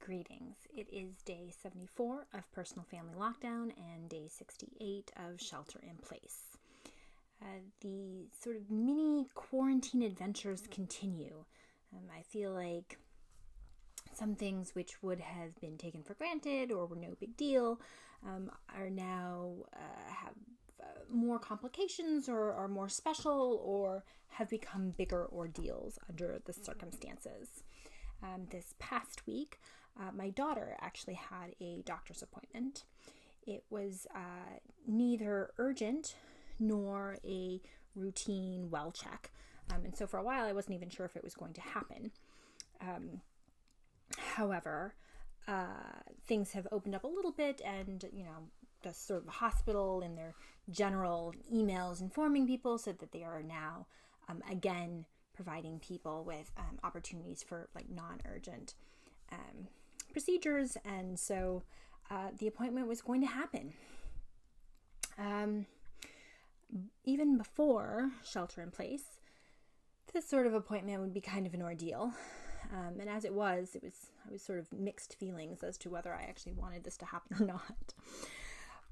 Greetings. It is day 74 of Personal Family Lockdown and day 68 of Shelter in Place. The sort of mini quarantine adventures continue. I feel like some things which would have been taken for granted or were no big deal are now have more complications or are more special or have become bigger ordeals under the circumstances. This past week, my daughter actually had a doctor's appointment. It was neither urgent nor a routine well check. And so for a while, I wasn't even sure if it was going to happen. However, things have opened up a little bit, and, the sort of hospital in their general emails informing people said that they are now, again, providing people with opportunities for non-urgent procedures. And so the appointment was going to happen. Even before shelter in place, this sort of appointment would be kind of an ordeal. And as it was I was sort of mixed feelings as to whether I actually wanted this to happen or not.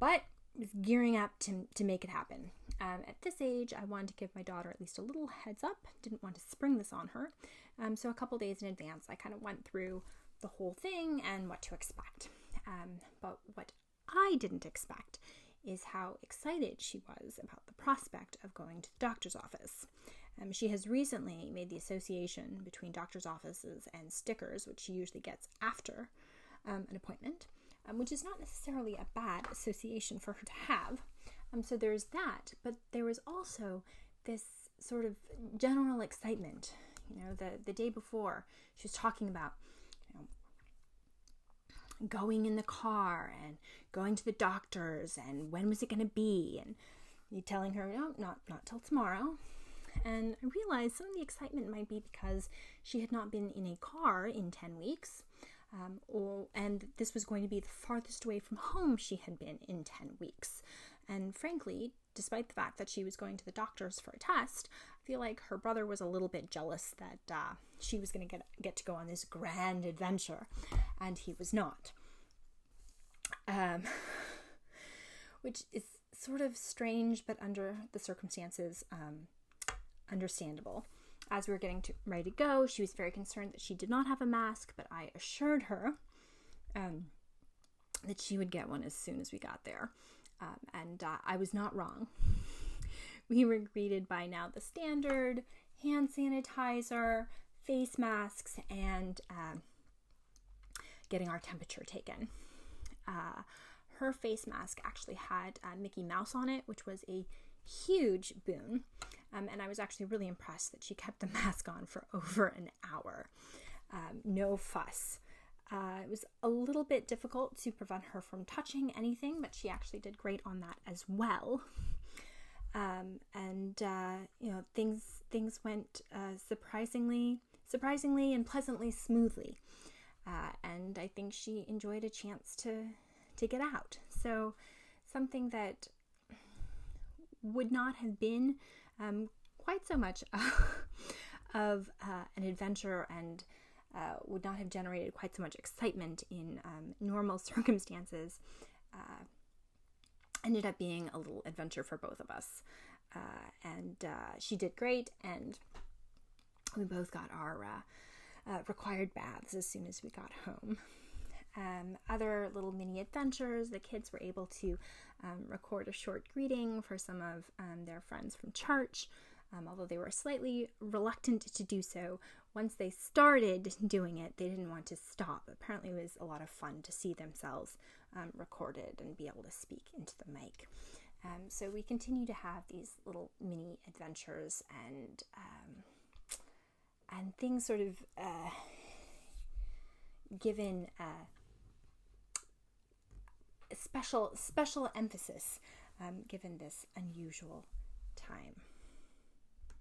But I was gearing up to make it happen. At this age, I wanted to give my daughter at least a little heads up. Didn't want to spring this on her. So a couple days in advance, I kind of went through the whole thing and what to expect. But what I didn't expect is how excited she was about the prospect of going to the doctor's office. She has recently made the association between doctor's offices and stickers, which she usually gets after an appointment, which is not necessarily a bad association for her to have. So there's that, but there was also this sort of general excitement. The day before, she was talking about going in the car and going to the doctor's and when was it going to be, and you telling her, no, not till tomorrow. And I realized some of the excitement might be because she had not been in a car in 10 weeks, and this was going to be the farthest away from home she had been in 10 weeks. And frankly, despite the fact that she was going to the doctor's for a test, I feel like her brother was a little bit jealous that she was going to get to go on this grand adventure, and he was not. Which is sort of strange, but under the circumstances, understandable. As we were getting ready to go, she was very concerned that she did not have a mask, but I assured her that she would get one as soon as we got there. And I was not wrong. We were greeted by now the standard hand sanitizer, face masks, and getting our temperature taken. Her face mask actually had Mickey Mouse on it, which was a huge boon. And I was actually really impressed that she kept the mask on for over an hour. No fuss. It was a little bit difficult to prevent her from touching anything, but she actually did great on that as well. Things went surprisingly and pleasantly smoothly. And I think she enjoyed a chance to get out. So something that would not have been quite so much of an adventure and would not have generated quite so much excitement in normal circumstances, ended up being a little adventure for both of us. And she did great, and we both got our required baths as soon as we got home. Other little mini adventures, the kids were able to record a short greeting for some of their friends from church, although they were slightly reluctant to do so. Once they started doing it, they didn't want to stop. Apparently it was a lot of fun to see themselves recorded and be able to speak into the mic. So we continue to have these little mini adventures and things sort of given special emphasis given this unusual time.